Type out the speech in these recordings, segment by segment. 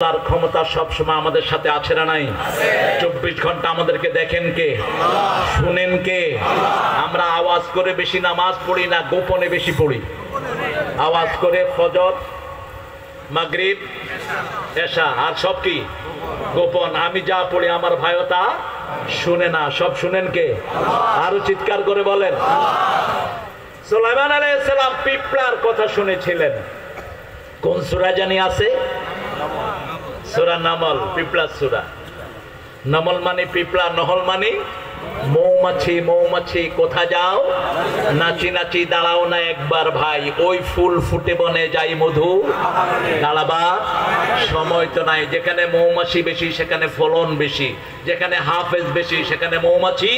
তার ক্ষমতা সব সময় আমাদের সাথে আছে না নাই? 24 ঘন্টা আমাদেরকে দেখেন কে, শুনেন কে? আমরা আওয়াজ করে বেশি নামাজ পড়ি না গোপনে বেশি পড়ি? আওয়াজ করে ফজর, মাগরিব, এশা, আর সব কি গোপন। আমি যা পড়ি আমার ভাইও তা শুনে না। সব শুনেন কে? আরো চিৎকার করে বলেন। সুলাইমান আলাইহিস সালাম পিঁপড়ার কথা শুনেছিলেন। কোন সূরা জানি আছে? সূরা নামল, পিঁপড়ার সূরা। নামল মানে পিঁপড়া, নহল মানে মৌমাছি। মৌমাছি কোথা যাও, নাচি নাচি দাঁড়াও না একবার ভাই, ওই ফুল ফুটে বনে যাই মধু দাঁড়াবার সময় তো নাই। যেখানে মৌমাছি বেশি সেখানে ফলন বেশি, যেখানে হাফেজ বেশি সেখানে মৌমাছি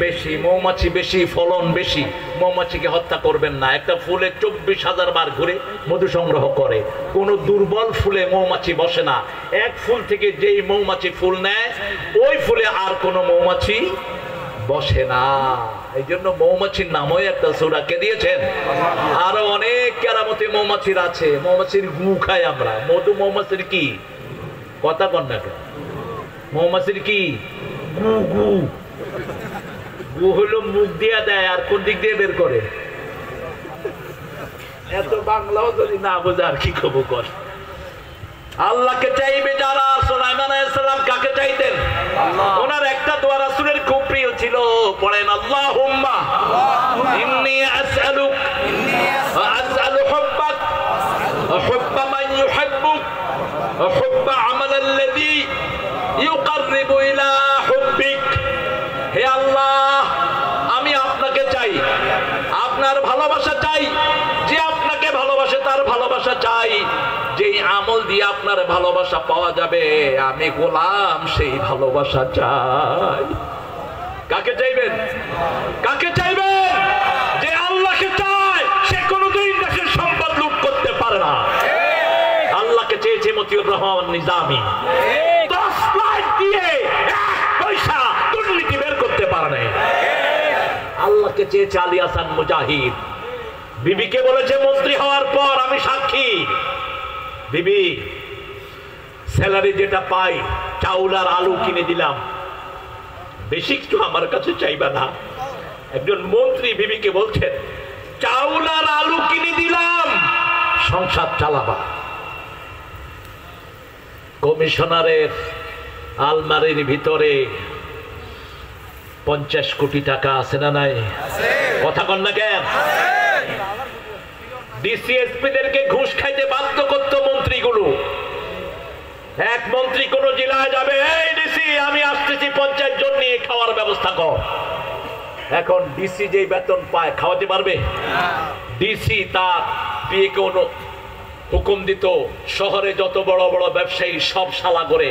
বেশি। মৌমাছি বেশি, ফলন বেশি। মৌমাছিকে হত্যা করবেন না। একটা ফুলে 24,000 বার ঘুরে মধু সংগ্রহ করে। কোন দুর্বল ফুলে মৌমাছি বসে না। এক ফুল থেকে যেই মৌমাছি ফুল নেয় ওই ফুলে আর কোনো মৌমাছি বসে না। এই জন্য মৌমাছির নামও একটা সূরা কে দিয়েছেন। আরো অনেক কেরামতি মৌমাছির আছে। মৌমাছির গু খাই আমরা। মধু মৌমাছির কি কথা কন না কেন? মৌমাছির কি গু? গু গু হলো মুখ দিয়ে দেয়, আর কোন দিক দিয়ে বের করে? এত বাংলাও যদি না বোঝা আর কি খবর কর। আল্লাহকে চাইবে যারা। সুলাইমান আলাইহিস সালাম কাকে চাইতেন? ওনার একটা দোয়া রাসূলের খুব প্রিয় ছিল। পড়েন আল্লাহুম্মা ইন্নী আসআলুক ওয়া আসআলু হুব্বাক ওয়া হুব্বা মান ইউহিব্বুক ওয়া হুব্বা আমালাল্লাযী ইউকাররিবু ইলা হুব্বিক। হে আল্লাহ, আমি আপনাকে চাই, আপনার ভালোবাসা চাই। যে আপনাকে ভালোবাসে তার ভালোবাসা চাই। যেই আমল দিয়ে আপনার ভালোবাসা পাওয়া যাবে, আমি গোলাম সেই ভালোবাসা চাই। কাকে চাইবেন? কাকে চাইবেন? যে আল্লাহকে চায় সে কোনোদিন দেশের সম্পদ লুট করতে পারে না। আল্লাহকে চেয়েছে মতিউর রহমান নিজামী, 10 লাখ দিয়ে 1 পয়সা দুর্নীতি বের করতে পারে না। আল্লাহকে চেয়েছে আলী হাসান মুজাহিদ। বিবিকে বলেছে মন্ত্রী হওয়ার পর, আমি সাক্ষী, বিবি স্যালারি যেটা পাই চাউল আর আলু কিনে দিলাম, বেশি কিছু আমার কাছে চাইবা না। একজন মন্ত্রী বিবিকে বলছেন চাউল আর আলু কিনে দিলাম, সংসার চালাবা। কমিশনারের আলমারির ভিতরে 50 কোটি টাকা আছে না নাই? কথা কন না কেন? ডিসিএসপিদেরকে ঘুষ খাইতে বাধ্য করতো মন্ত্রীগুলো। এক মন্ত্রী কোন জেলায় যাবে, এই ডিসি আমি আসতেছি 50 জন নিয়ে খাওয়ার ব্যবস্থা কর। এখন ডিসি যেই বেতন পায় খাওয়াতে পারবে? ডিসি তার পিএকে হুকুম দিত শহরে যত বড় বড় ব্যবসায়ী সব শালা করে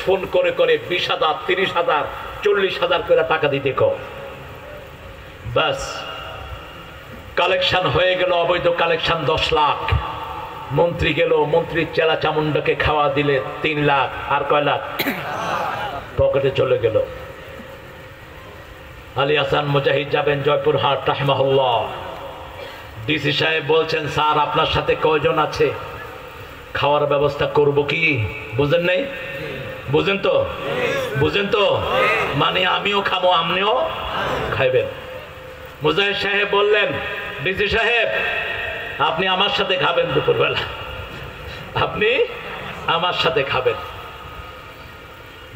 ফোন করে করে 20,000, 30,000, 40,000 করে টাকা দিতে কর। বাস কালেকশন হয়ে গেল, অবৈধ কালেকশন 10 লাখ। মন্ত্রী গেল, মন্ত্রীর চেলা চামুন্ডাকে খাওয়া দিলে 3 লাখ। আর কয় লাখ পকেটে চলে গেল। আলী হাসান মুজাহিদ যাবেন জয়পুরহাট রাহিমাহুল্লাহ। ডিসি সাহেব বলছেন স্যার আপনার সাথে কয়জন আছে, খাওয়ার ব্যবস্থা করব কি? বুঝেন নাই? বুঝেন তো? বুঝেন তো? মানে আমিও খাবো আপনিও খাইবেন। মুজাহিদ সাহেব বললেন ডিসি সাহেব আপনি আমার সাথে খাবেন দুপুরবেলা, আপনি আমার সাথে খাবেন।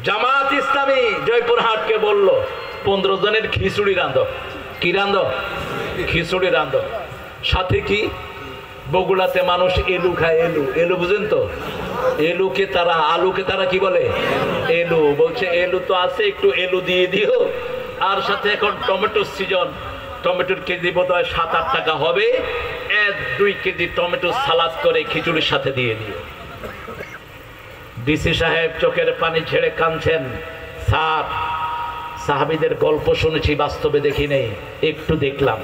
জামাত ইসলামী জয়পুরহাটকে বলল 15 জনের খিচুড়ি রাঁধো। কি রাঁধো? খিচুড়ি রাঁধো। সাথে কি? বগুড়াতে মানুষ এলু খায়। এলু, এলু বুঝেন তো? এলুকে তারা, আলুকে তারা কি বলে? এলু। বলছে এলু তো আছে, একটু এলু দিয়ে দিও। আর সাথে এখন টমেটোর সিজন, টমেটোর কেজি বোধহয় 7-8 টাকা হবে। 1-2 কেজি টমেটো সালাদ করে খিচুড়ির সাথে দিয়ে দিও। ডিসি সাহেব চোখের পানি ছেড়ে কাঁদছেন, স্যার সাহাবীদের গল্প শুনেছি, বাস্তবে দেখি নেই, একটু দেখলাম।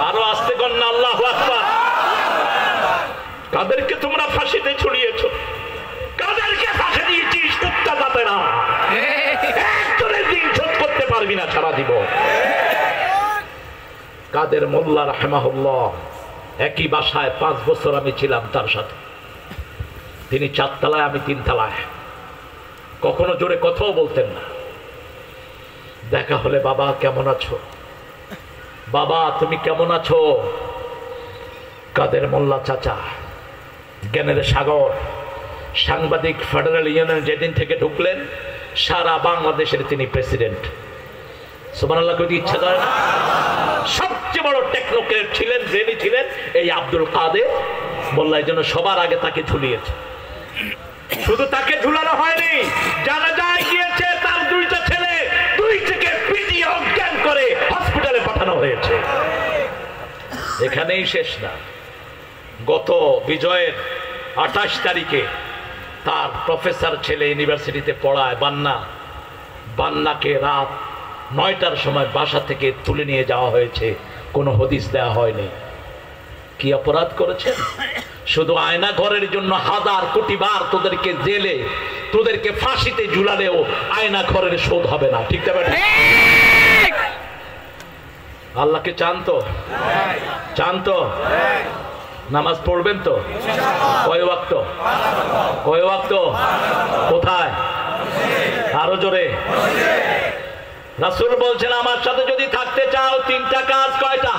আরো আসতে কন্যা আল্লাহু আকবার। কাদেরকে তোমরা ফাঁসিতে ছড়িয়েছো? কাদেরকে ফাঁসি দিয়েছিস? কুত্তা যাতে না একজনের দিন শোধ করতে পারবি না সারা দিব। কাদের মোল্লা রাহিমাহুল্লাহ, একই বাসায় 5 বছর আমি ছিলাম তার সাথে। তিনি 4 তলায়, আমি 3 তলায়। কখনো জোরে কথাও বলতেন না। দেখা হলে, বাবা কেমন আছো, বাবা তুমি কেমন আছো? কাদের মোল্লা চাচা, জ্ঞানের সাগর, সাংবাদিক, ফেডারেল ইউনিয়ন যেদিন থেকে ঢুকলেন সারা বাংলাদেশের তিনি প্রেসিডেন্ট। সুবহানাল্লাহ কইতে ইচ্ছা করে না? সবচেয়ে বড় টেকনোক্রেট ছিলেন, ব্রেনি ছিলেন এই আব্দুল কাদের মোল্লা। এই জন্য সবার আগে তাকে ঝুলিয়েছে। শুধু তাকে ঝুলানো হয়নি, জানাজায় গিয়েছে তার 2টা ছেলে, 2 থেকে পিটিয়ে অজ্ঞান করে হসপিটালে পাঠানো হয়েছে। এখানেই শেষ না, গত বিজয়ের 28 তারিখে তার প্রফেসর ছেলে ইউনিভার্সিটিতে পড়ায় বান্নাকে রাত 9টার সময় বাসা থেকে তুলে নিয়ে যাওয়া হয়েছে, কোনো হদিস দেওয়া হয়নি। কি অপরাধ করেছেন? শুধু আয়না ঘরের জন্য 1000 কোটি বার তোদেরকে জেলে, তোদেরকে ফাঁসিতে ঝুলালেও আয়না ঘরের শোধ হবে না। ঠিক না? আল্লাহকে চান তো? চান তো? নামাজ পড়বেন তো? কয় ওয়াক্ত? কয় ওয়াক্ত? কোথায়? আরো জোরে। রাসূল বলছেন, আমার সাথে যদি থাকতে চাও 3টা কাজ। কয়টা?